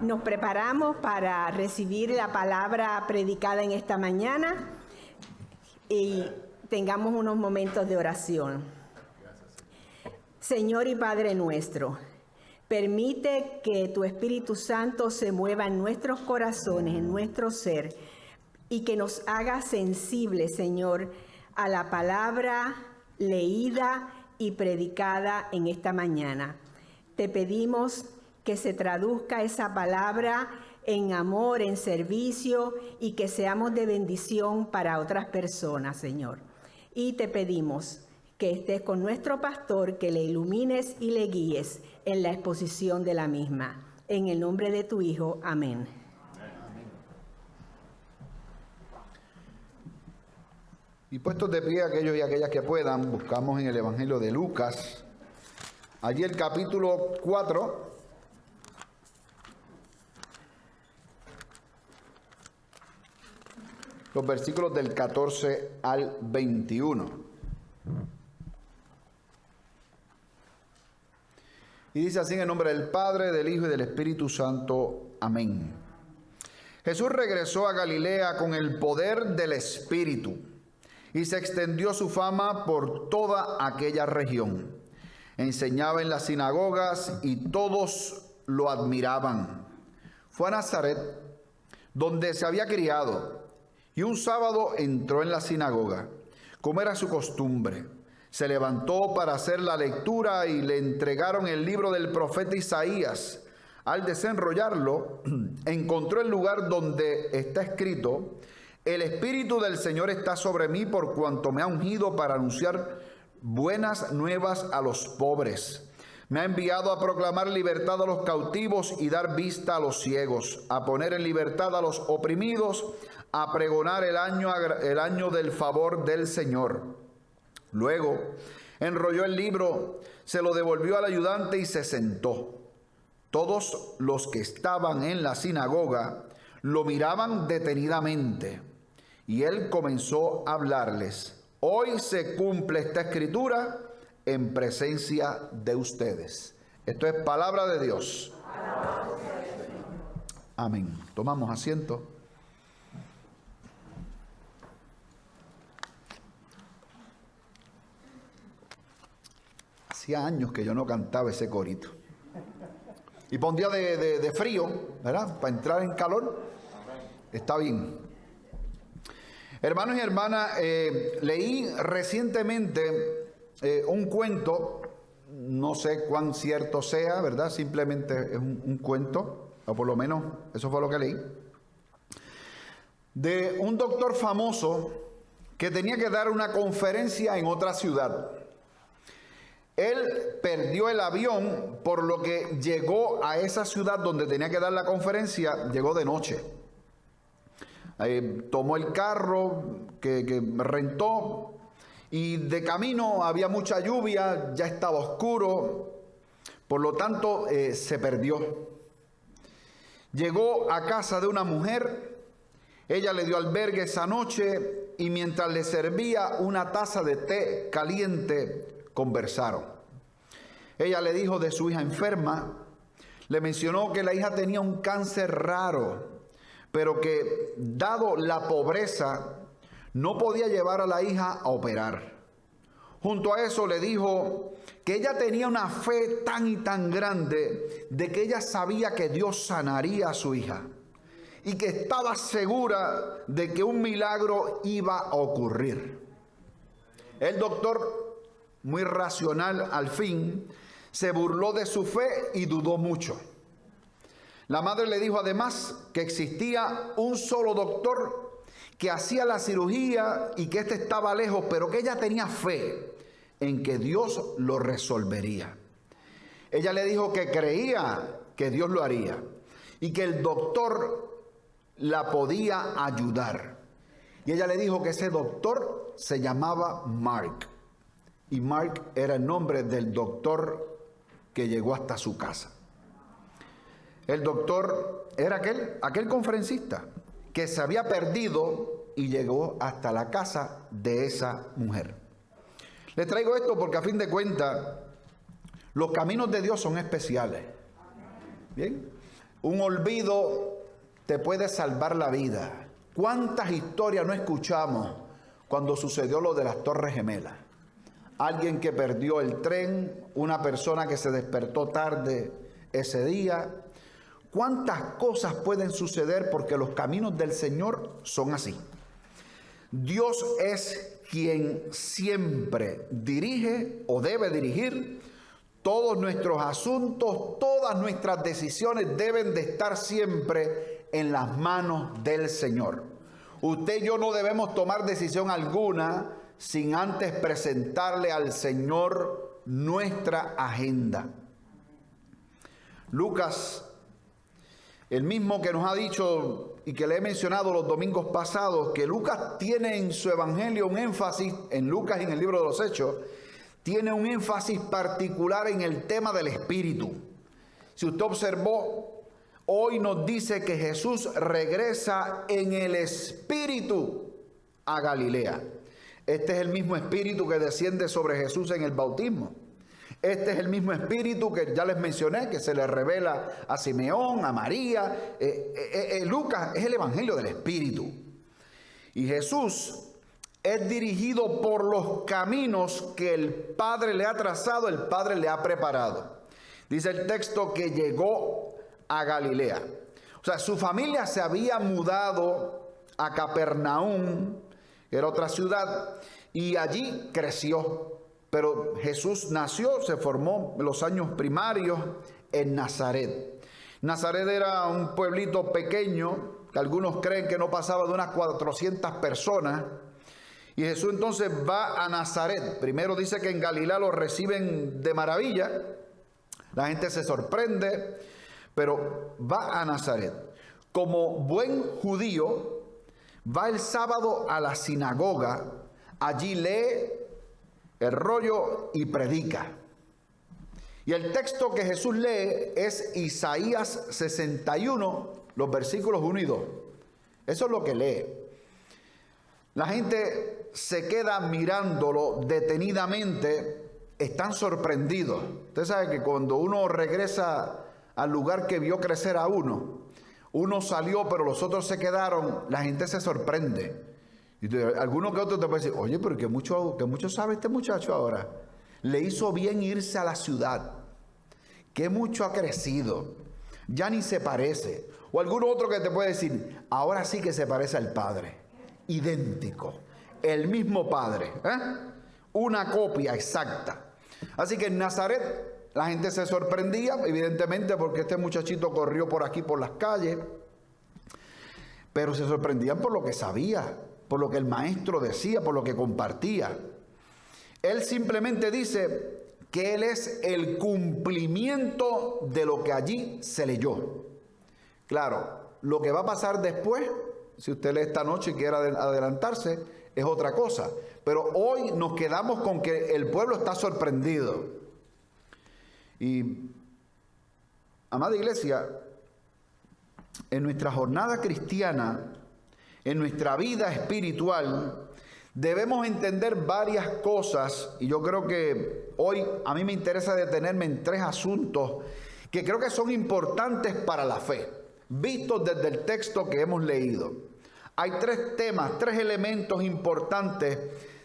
Nos preparamos para recibir la palabra predicada en esta mañana y tengamos unos momentos de oración. Señor y Padre nuestro, permite que tu Espíritu Santo se mueva en nuestros corazones, en nuestro ser, y que nos haga sensibles, Señor, a la palabra leída y predicada en esta mañana. Te pedimos que se traduzca esa palabra en amor, en servicio, y que seamos de bendición para otras personas, Señor. Y te pedimos que estés con nuestro pastor, que le ilumines y le guíes en la exposición de la misma. En el nombre de tu Hijo, amén. Y puestos de pie aquellos y aquellas que puedan, buscamos en el Evangelio de Lucas, allí el capítulo 4, los versículos del 14 al 21. Y dice así en el nombre del Padre, del Hijo y del Espíritu Santo. Amén. Jesús regresó a Galilea con el poder del Espíritu y se extendió su fama por toda aquella región. Enseñaba en las sinagogas y todos lo admiraban. Fue a Nazaret, donde se había criado, y un sábado entró en la sinagoga, como era su costumbre. Se levantó para hacer la lectura y le entregaron el libro del profeta Isaías. Al desenrollarlo, encontró el lugar donde está escrito: El Espíritu del Señor está sobre mí, por cuanto me ha ungido para anunciar buenas nuevas a los pobres. Me ha enviado a proclamar libertad a los cautivos y dar vista a los ciegos, a poner en libertad a los oprimidos, a pregonar el año del favor del Señor. Luego enrolló el libro, se lo devolvió al ayudante y se sentó. Todos los que estaban en la sinagoga lo miraban detenidamente, y él comenzó a hablarles: Hoy se cumple esta escritura en presencia de ustedes. Esto es palabra de Dios. Amén. Tomamos asiento. Hacía años que yo no cantaba ese corito. Y por un día de frío, ¿verdad? Para entrar en calor, está bien. Hermanos y hermanas, leí recientemente un cuento, no sé cuán cierto sea, ¿verdad? Simplemente es un cuento, o por lo menos eso fue lo que leí, de un doctor famoso que tenía que dar una conferencia en otra ciudad. Él perdió el avión, por lo que llegó a esa ciudad donde tenía que dar la conferencia, llegó de noche. Tomó el carro que rentó y de camino había mucha lluvia, ya estaba oscuro, por lo tanto se perdió. Llegó a casa de una mujer, ella le dio albergue esa noche y mientras le servía una taza de té caliente, conversaron. Ella le dijo de su hija enferma, le mencionó que la hija tenía un cáncer raro, pero que dado la pobreza no podía llevar a la hija a operar. Junto a eso le dijo que ella tenía una fe tan y tan grande de que ella sabía que Dios sanaría a su hija y que estaba segura de que un milagro iba a ocurrir. El doctor, muy racional al fin, se burló de su fe y dudó mucho. La madre le dijo además que existía un solo doctor que hacía la cirugía y que éste estaba lejos, pero que ella tenía fe en que Dios lo resolvería. Ella le dijo que creía que Dios lo haría y que el doctor la podía ayudar. Y ella le dijo que ese doctor se llamaba Mark. Y Mark era el nombre del doctor que llegó hasta su casa. El doctor era aquel conferencista que se había perdido y llegó hasta la casa de esa mujer. Les traigo esto porque a fin de cuentas los caminos de Dios son especiales. Bien, Un olvido te puede salvar la vida. ¿Cuántas historias no escuchamos cuando sucedió lo de las Torres Gemelas? Alguien que perdió el tren, una persona que se despertó tarde ese día. ¿Cuántas cosas pueden suceder porque los caminos del Señor son así? Dios es quien siempre dirige o debe dirigir todos nuestros asuntos, todas nuestras decisiones deben de estar siempre en las manos del Señor. Usted y yo no debemos tomar decisión alguna sin antes presentarle al Señor nuestra agenda. Lucas, el mismo que nos ha dicho y que le he mencionado los domingos pasados, que Lucas tiene en su evangelio un énfasis, en Lucas y en el libro de los Hechos, tiene un énfasis particular en el tema del Espíritu. Si usted observó, hoy nos dice que Jesús regresa en el Espíritu a Galilea. Este es el mismo Espíritu que desciende sobre Jesús en el bautismo. Este es el mismo Espíritu que ya les mencioné, que se le revela a Simeón, a María. Lucas es el Evangelio del Espíritu. Y Jesús es dirigido por los caminos que el Padre le ha trazado, el Padre le ha preparado. Dice el texto que llegó a Galilea. O sea, su familia se había mudado a Capernaum, que era otra ciudad, y allí creció. Pero Jesús nació, se formó en los años primarios en Nazaret. Nazaret era un pueblito pequeño, que algunos creen que no pasaba de unas 400 personas. Y Jesús entonces va a Nazaret. Primero dice que en Galilea lo reciben de maravilla. La gente se sorprende, pero va a Nazaret. Como buen judío, va el sábado a la sinagoga. Allí lee el rollo y predica. Y el texto que Jesús lee es Isaías 61, los versículos 1 y 2. Eso es lo que lee. La gente se queda mirándolo detenidamente, están sorprendidos. Usted sabe que cuando uno regresa al lugar que vio crecer a uno salió pero los otros se quedaron, la gente se sorprende. Y alguno que otro te puede decir, oye, pero que mucho sabe este muchacho ahora. Le hizo bien irse a la ciudad. Que mucho ha crecido. Ya ni se parece. O alguno otro que te puede decir, ahora sí que se parece al Padre. Idéntico. El mismo Padre. Una copia exacta. Así que en Nazaret la gente se sorprendía, evidentemente, porque este muchachito corrió por aquí, por las calles. Pero se sorprendían por lo que sabía, por lo que el maestro decía, por lo que compartía. Él simplemente dice que él es el cumplimiento de lo que allí se leyó. Claro, lo que va a pasar después, si usted lee esta noche y quiere adelantarse, es otra cosa. Pero hoy nos quedamos con que el pueblo está sorprendido. Y, amada iglesia, en nuestra jornada cristiana, en nuestra vida espiritual, debemos entender varias cosas, y yo creo que hoy a mí me interesa detenerme en 3 asuntos que creo que son importantes para la fe, vistos desde el texto que hemos leído. Hay 3 temas, 3 elementos importantes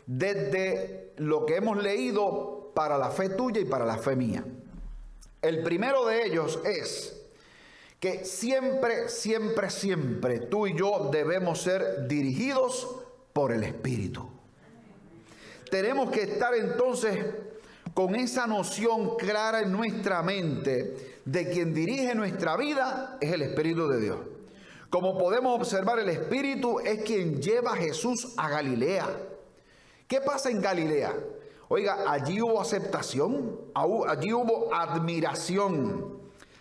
desde lo que hemos leído para la fe tuya y para la fe mía. El primero de ellos es que siempre tú y yo debemos ser dirigidos por el Espíritu. Tenemos que estar entonces con esa noción clara en nuestra mente de quien dirige nuestra vida es el Espíritu de Dios. Como podemos observar, el Espíritu es quien lleva a Jesús a Galilea. ¿Qué pasa en Galilea? Oiga, allí hubo aceptación, allí hubo admiración.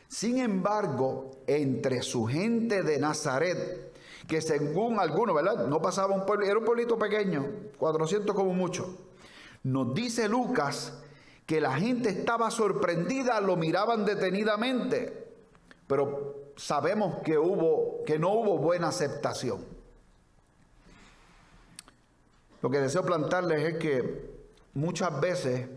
Sin embargo, entre su gente de Nazaret, que según algunos, ¿verdad?, no pasaba un pueblo, era un pueblito pequeño, 400 como mucho. Nos dice Lucas que la gente estaba sorprendida, lo miraban detenidamente, pero sabemos que no hubo buena aceptación. Lo que deseo plantearles es que muchas veces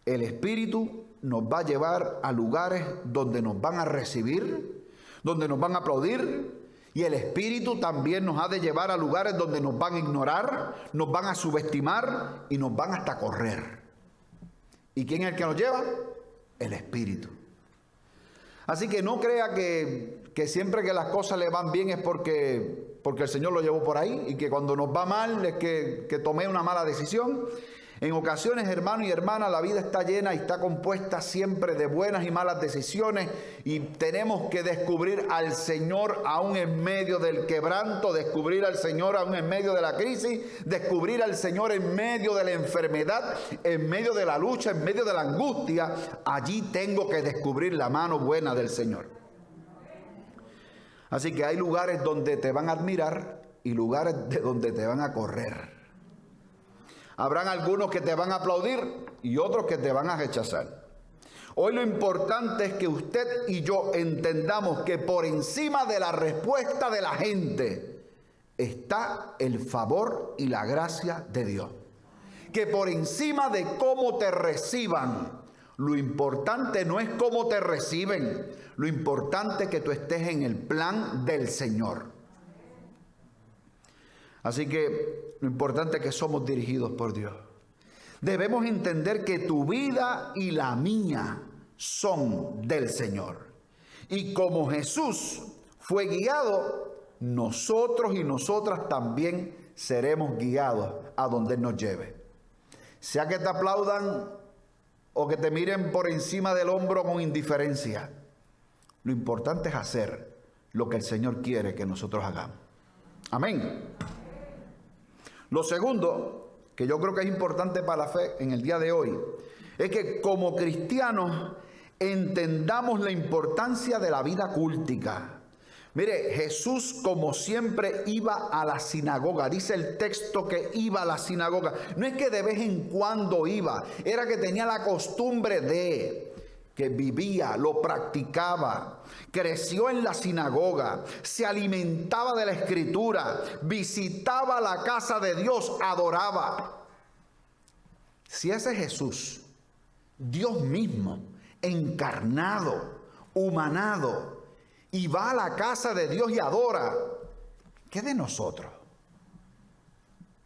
el Espíritu nos va a llevar a lugares donde nos van a recibir, donde nos van a aplaudir, y el Espíritu también nos ha de llevar a lugares donde nos van a ignorar, nos van a subestimar y nos van hasta correr. ¿Y quién es el que nos lleva? El Espíritu. Así que no crea que siempre que las cosas le van bien es porque el Señor lo llevó por ahí, y que cuando nos va mal es que tomé una mala decisión. En ocasiones, hermano y hermana, la vida está llena y está compuesta siempre de buenas y malas decisiones, y tenemos que descubrir al Señor aún en medio del quebranto, descubrir al Señor aún en medio de la crisis, descubrir al Señor en medio de la enfermedad, en medio de la lucha, en medio de la angustia. Allí tengo que descubrir la mano buena del Señor. Así que hay lugares donde te van a admirar y lugares de donde te van a correr. Habrán algunos que te van a aplaudir y otros que te van a rechazar. Hoy lo importante es que usted y yo entendamos que por encima de la respuesta de la gente está el favor y la gracia de Dios. Que por encima de cómo te reciban, lo importante no es cómo te reciben, lo importante es que tú estés en el plan del Señor. Así que lo importante es que somos dirigidos por Dios. Debemos entender que tu vida y la mía son del Señor. Y como Jesús fue guiado, nosotros y nosotras también seremos guiados a donde Él nos lleve. Sea que te aplaudan o que te miren por encima del hombro con indiferencia, lo importante es hacer lo que el Señor quiere que nosotros hagamos. Amén. Lo segundo, que yo creo que es importante para la fe en el día de hoy, es que como cristianos entendamos la importancia de la vida cultica. Mire, Jesús como siempre iba a la sinagoga. Dice el texto que iba a la sinagoga. No es que de vez en cuando iba, era que tenía la costumbre de... que vivía, lo practicaba, creció en la sinagoga, se alimentaba de la Escritura, visitaba la casa de Dios, adoraba. Si ese Jesús, Dios mismo, encarnado, humanado, y va a la casa de Dios y adora, ¿qué de nosotros?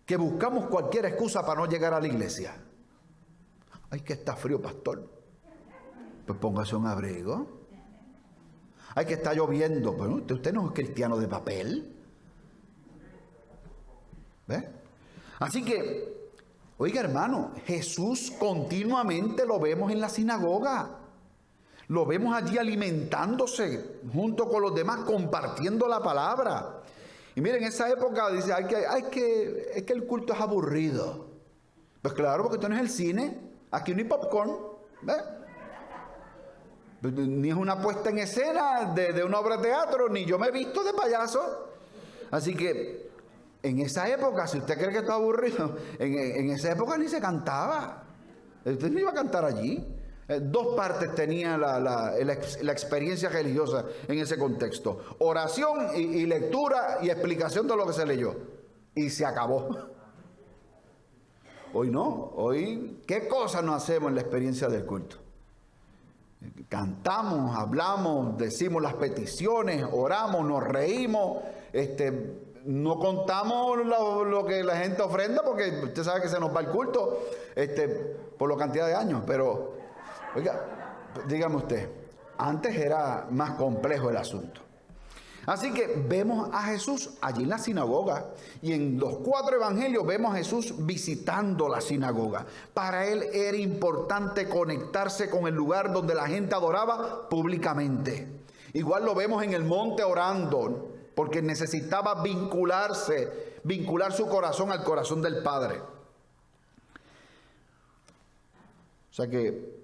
Que buscamos cualquier excusa para no llegar a la iglesia. Ay, que está frío, pastor. Pues póngase un abrigo. Ay, que está lloviendo. Pero usted no es cristiano de papel. ¿Ve? Así que, oiga hermano, Jesús continuamente lo vemos en la sinagoga. Lo vemos allí alimentándose junto con los demás, compartiendo la palabra. Y miren, en esa época dice, es que el culto es aburrido. Pues claro, porque esto no es el cine. Aquí no hay popcorn. ¿Ve? Ni es una puesta en escena de una obra de teatro, ni yo me he visto de payaso. Así que en esa época, si usted cree que está aburrido, en esa época ni se cantaba. Usted no iba a cantar allí. Dos partes tenía la experiencia religiosa en ese contexto: oración y lectura y explicación de lo que se leyó. Y se acabó. Hoy no. Hoy, ¿qué cosas no hacemos en la experiencia del culto? Cantamos, hablamos, decimos las peticiones, oramos, nos reímos, no contamos lo que la gente ofrenda, porque usted sabe que se nos va el culto por la cantidad de años. Pero, oiga, dígame usted, antes era más complejo el asunto. Así que vemos a Jesús allí en la sinagoga, y en los 4 evangelios vemos a Jesús visitando la sinagoga. Para él era importante conectarse con el lugar donde la gente adoraba públicamente. Igual lo vemos en el monte orando, porque necesitaba vincular su corazón al corazón del Padre. O sea que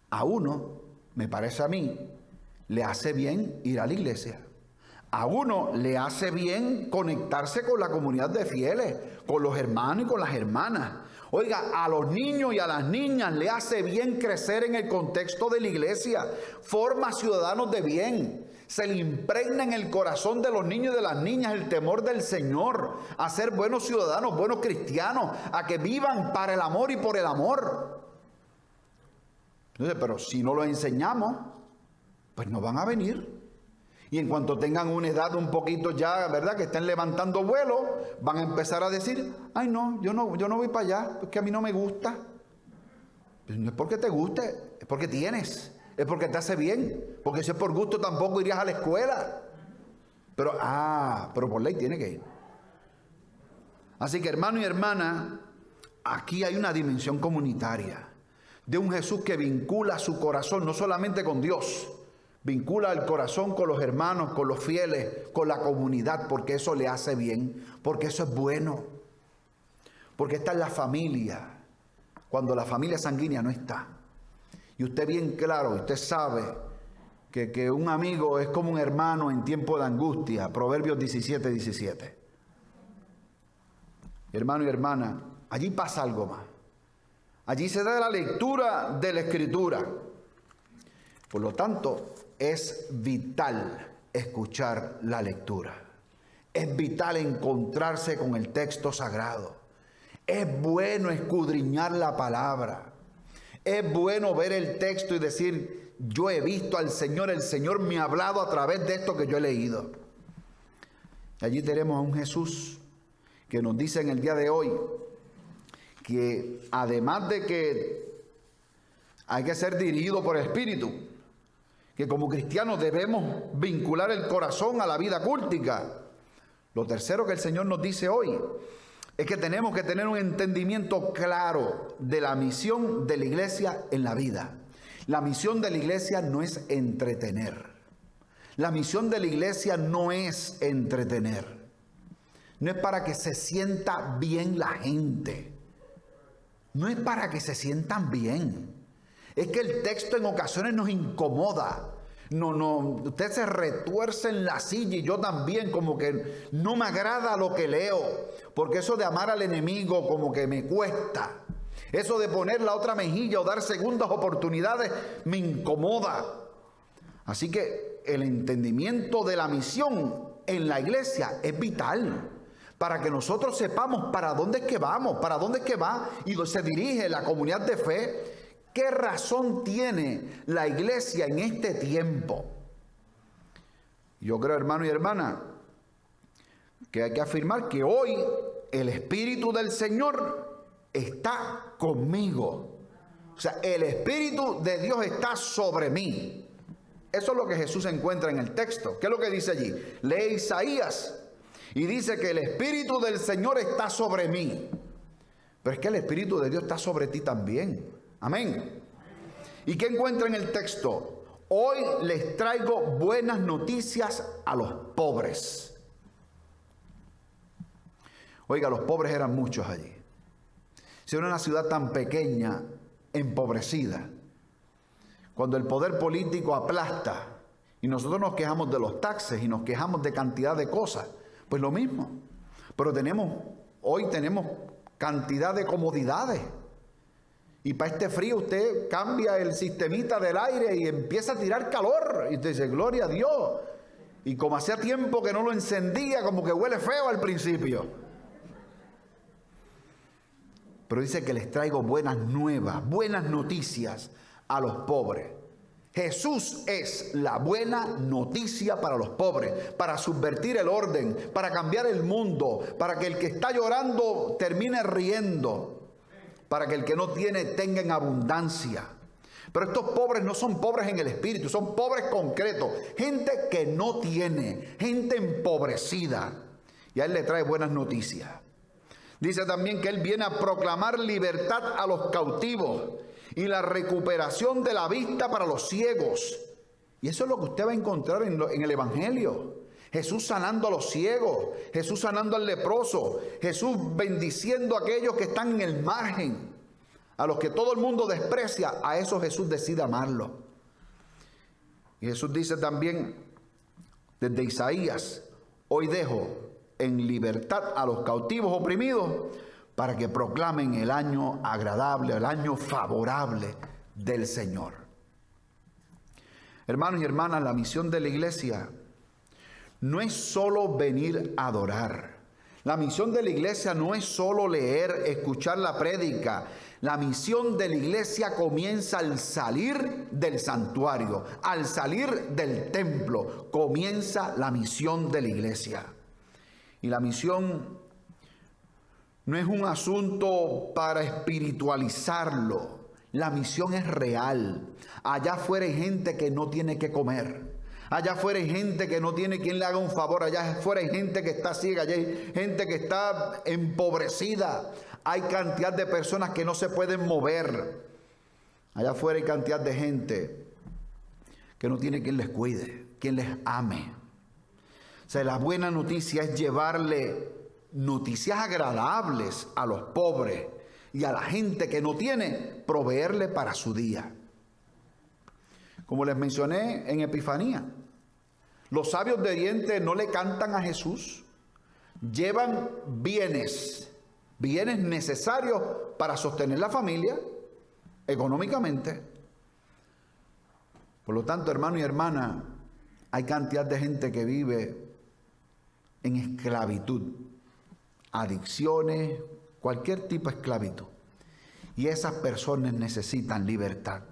a uno, me parece a mí, le hace bien ir a la iglesia. A uno le hace bien conectarse con la comunidad de fieles, con los hermanos y con las hermanas. Oiga, a los niños y a las niñas le hace bien crecer en el contexto de la iglesia. Forma ciudadanos de bien. Se le impregna en el corazón de los niños y de las niñas el temor del Señor, a ser buenos ciudadanos, buenos cristianos, a que vivan para el amor y por el amor. Entonces, pero si no lo enseñamos, pues no van a venir. Y en cuanto tengan una edad un poquito ya, ¿verdad?, que estén levantando vuelo, van a empezar a decir, ay no, yo no voy para allá, porque a mí no me gusta. Pues no es porque te guste, es porque tienes, es porque te hace bien, porque si es por gusto tampoco irías a la escuela. Pero por ley tiene que ir. Así que, hermano y hermana, aquí hay una dimensión comunitaria de un Jesús que vincula su corazón no solamente con Dios, vincula el corazón con los hermanos, con los fieles, con la comunidad, porque eso le hace bien, porque eso es bueno, porque está en la familia, cuando la familia sanguínea no está. Y usted bien claro, usted sabe que un amigo es como un hermano en tiempo de angustia, Proverbios 17:17. Hermano y hermana, allí pasa algo más. Allí se da la lectura de la Escritura. Por lo tanto, es vital escuchar la lectura. Es vital encontrarse con el texto sagrado. Es bueno escudriñar la palabra. Es bueno ver el texto y decir, yo he visto al Señor, el Señor me ha hablado a través de esto que yo he leído. Allí tenemos a un Jesús que nos dice en el día de hoy que además de que hay que ser dirigido por el Espíritu, que como cristianos debemos vincular el corazón a la vida cultica. Lo tercero que el Señor nos dice hoy es que tenemos que tener un entendimiento claro de la misión de la iglesia en la vida. La misión de la iglesia no es entretener. La misión de la iglesia no es entretener. No es para que se sienta bien la gente. No es para que se sientan bien. Es que el texto en ocasiones nos incomoda. Usted se retuerce en la silla y yo también, como que no me agrada lo que leo, porque eso de amar al enemigo como que me cuesta. Eso de poner la otra mejilla o dar segundas oportunidades me incomoda. Así que el entendimiento de la misión en la iglesia es vital para que nosotros sepamos para dónde es que vamos, para dónde es que va y se dirige la comunidad de fe. ¿Qué razón tiene la iglesia en este tiempo? Yo creo, hermano y hermana, que hay que afirmar que hoy el Espíritu del Señor está conmigo. O sea, el Espíritu de Dios está sobre mí. Eso es lo que Jesús encuentra en el texto. ¿Qué es lo que dice allí? Lee Isaías y dice que el Espíritu del Señor está sobre mí. Pero es que el Espíritu de Dios está sobre ti también. Amén. ¿Y qué encuentra en el texto? Hoy les traigo buenas noticias a los pobres. Oiga, los pobres eran muchos allí. Si era una ciudad tan pequeña, empobrecida, cuando el poder político aplasta y nosotros nos quejamos de los taxes y nos quejamos de cantidad de cosas, pues lo mismo. Pero hoy tenemos cantidad de comodidades. Y para este frío usted cambia el sistemita del aire y empieza a tirar calor. Y usted dice, gloria a Dios. Y como hacía tiempo que no lo encendía, como que huele feo al principio. Pero dice que les traigo buenas nuevas, buenas noticias a los pobres. Jesús es la buena noticia para los pobres, para subvertir el orden, para cambiar el mundo, para que el que está llorando termine riendo, para que el que no tiene tenga en abundancia. Pero estos pobres no son pobres en el espíritu, son pobres concretos, gente que no tiene, gente empobrecida. Y a él le trae buenas noticias. Dice también que él viene a proclamar libertad a los cautivos y la recuperación de la vista para los ciegos. Y eso es lo que usted va a encontrar en el Evangelio. Jesús sanando a los ciegos, Jesús sanando al leproso, Jesús bendiciendo a aquellos que están en el margen, a los que todo el mundo desprecia, a esos Jesús decide amarlo. Y Jesús dice también desde Isaías, hoy dejo en libertad a los cautivos oprimidos para que proclamen el año agradable, el año favorable del Señor. Hermanos y hermanas, la misión de la iglesia no es solo venir a adorar. La misión de la iglesia no es solo leer, escuchar la prédica. La misión de la iglesia comienza al salir del santuario, al salir del templo. Comienza la misión de la iglesia. Y la misión no es un asunto para espiritualizarlo. La misión es real. Allá afuera hay gente que no tiene que comer. Allá afuera hay gente que no tiene quien le haga un favor. Allá afuera hay gente que está ciega. Allá hay gente que está empobrecida. Hay cantidad de personas que no se pueden mover. Allá afuera hay cantidad de gente que no tiene quien les cuide, quien les ame. O sea, la buena noticia es llevarle noticias agradables a los pobres y a la gente que no tiene, proveerle para su día. Como les mencioné en Epifanía, los sabios de Oriente no le cantan a Jesús, llevan bienes necesarios para sostener la familia económicamente. Por lo tanto, hermano y hermana, hay cantidad de gente que vive en esclavitud, adicciones, cualquier tipo de esclavitud. Y esas personas necesitan libertad.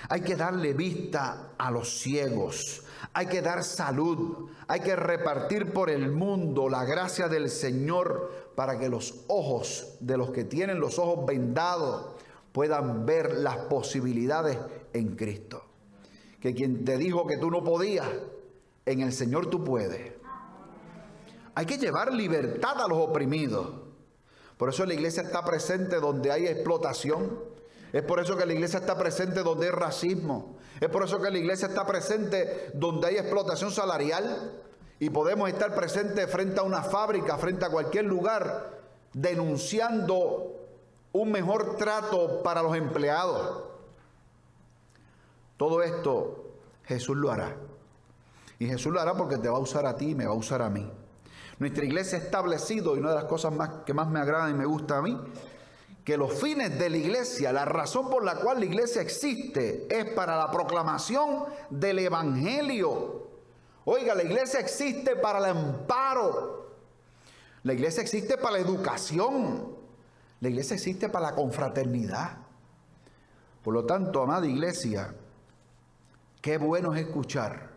Hay que darle vista a los ciegos, hay que dar salud, hay que repartir por el mundo la gracia del Señor para que los ojos de los que tienen los ojos vendados puedan ver las posibilidades en Cristo. Que quien te dijo que tú no podías, en el Señor tú puedes. Hay que llevar libertad a los oprimidos. Por eso la iglesia está presente donde hay explotación. Es por eso que la iglesia está presente donde hay racismo. Es por eso que la iglesia está presente donde hay explotación salarial. Y podemos estar presentes frente a una fábrica, frente a cualquier lugar, denunciando un mejor trato para los empleados. Todo esto Jesús lo hará. Y Jesús lo hará porque te va a usar a ti y me va a usar a mí. Nuestra iglesia ha establecido, y una de las cosas que más me agrada y me gusta a mí, que los fines de la iglesia, la razón por la cual la iglesia existe, es para la proclamación del evangelio. Oiga, la iglesia existe para el amparo. La iglesia existe para la educación. La iglesia existe para la confraternidad. Por lo tanto, amada iglesia, qué bueno es escuchar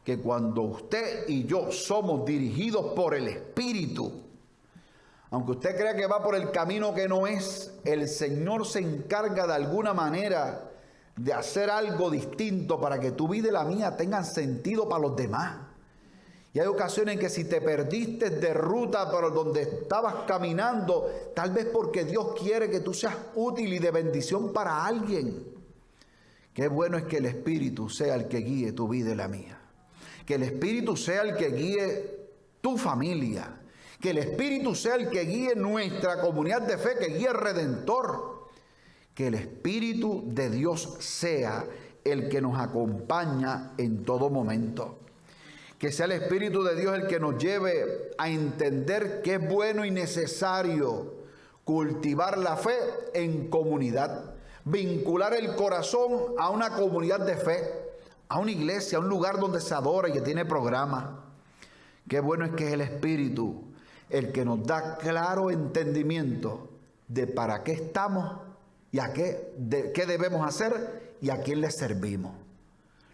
que cuando usted y yo somos dirigidos por el Espíritu, aunque usted crea que va por el camino que no es, el Señor se encarga de alguna manera de hacer algo distinto para que tu vida y la mía tengan sentido para los demás. Y hay ocasiones en que si te perdiste de ruta por donde estabas caminando, tal vez porque Dios quiere que tú seas útil y de bendición para alguien. Qué bueno es que el Espíritu sea el que guíe tu vida y la mía. Que el Espíritu sea el que guíe tu familia. Que el Espíritu sea el que guíe nuestra comunidad de fe, que guíe el Redentor. Que el Espíritu de Dios sea el que nos acompaña en todo momento. Que sea el Espíritu de Dios el que nos lleve a entender que es bueno y necesario cultivar la fe en comunidad. Vincular el corazón a una comunidad de fe, a una iglesia, a un lugar donde se adora y que tiene programa. Qué bueno es que es el Espíritu el que nos da claro entendimiento de para qué estamos y qué debemos hacer y a quién le servimos.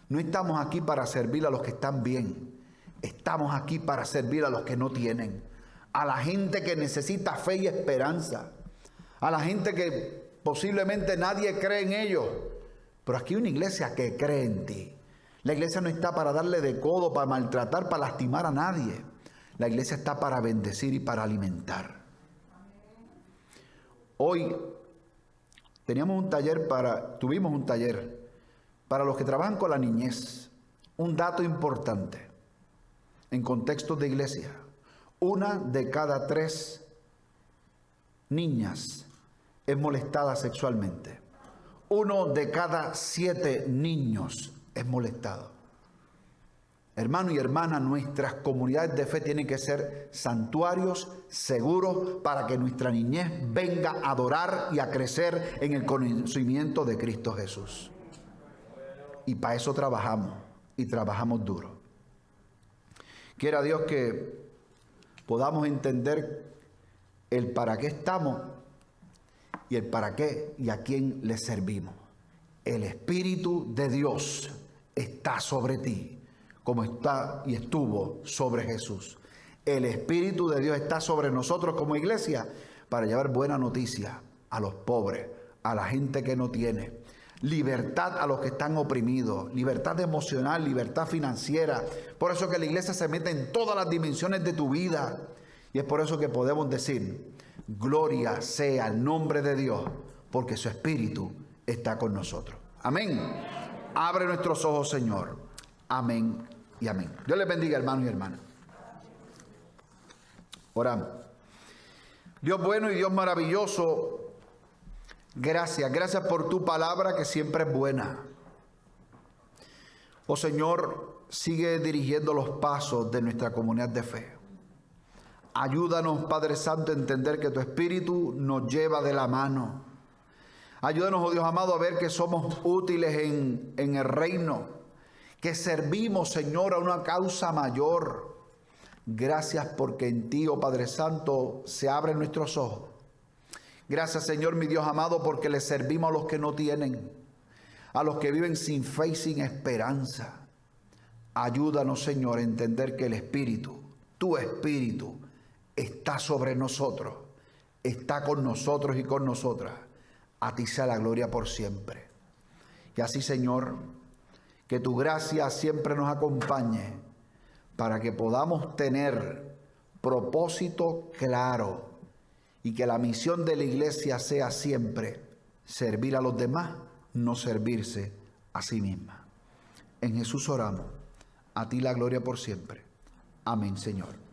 No estamos aquí para servir a los que están bien. Estamos aquí para servir a los que no tienen. A la gente que necesita fe y esperanza. A la gente que posiblemente nadie cree en ellos. Pero aquí hay una iglesia que cree en ti. La iglesia no está para darle de codo, para maltratar, para lastimar a nadie. La iglesia está para bendecir y para alimentar. Hoy tuvimos un taller para los que trabajan con la niñez. Un dato importante en contextos de iglesia. 1 de cada 3 niñas es molestada sexualmente. 1 de cada 7 niños es molestado. Hermano y hermana, nuestras comunidades de fe tienen que ser santuarios seguros para que nuestra niñez venga a adorar y a crecer en el conocimiento de Cristo Jesús. Y para eso trabajamos, y trabajamos duro. Quiera Dios que podamos entender el para qué estamos y el para qué y a quién le servimos. El Espíritu de Dios está sobre ti, como está y estuvo sobre Jesús. El Espíritu de Dios está sobre nosotros como iglesia para llevar buena noticia a los pobres, a la gente que no tiene. Libertad a los que están oprimidos, libertad emocional, libertad financiera. Por eso que la iglesia se mete en todas las dimensiones de tu vida. Y es por eso que podemos decir, gloria sea el nombre de Dios, porque su Espíritu está con nosotros. Amén. Abre nuestros ojos, Señor. Amén y amén. Dios les bendiga, hermanos y hermanas. Oramos. Dios bueno y Dios maravilloso, gracias por tu palabra que siempre es buena. Oh Señor, sigue dirigiendo los pasos de nuestra comunidad de fe. Ayúdanos, Padre Santo, a entender que tu Espíritu nos lleva de la mano. Ayúdanos, oh Dios amado, a ver que somos útiles en el reino, que servimos, Señor, a una causa mayor. Gracias porque en ti, oh Padre Santo, se abren nuestros ojos. Gracias, Señor, mi Dios amado, porque le servimos a los que no tienen, a los que viven sin fe y sin esperanza. Ayúdanos, Señor, a entender que el Espíritu, tu Espíritu, está sobre nosotros, está con nosotros y con nosotras. A ti sea la gloria por siempre. Y así, Señor, que tu gracia siempre nos acompañe para que podamos tener propósito claro y que la misión de la iglesia sea siempre servir a los demás, no servirse a sí misma. En Jesús oramos. A ti la gloria por siempre. Amén, Señor.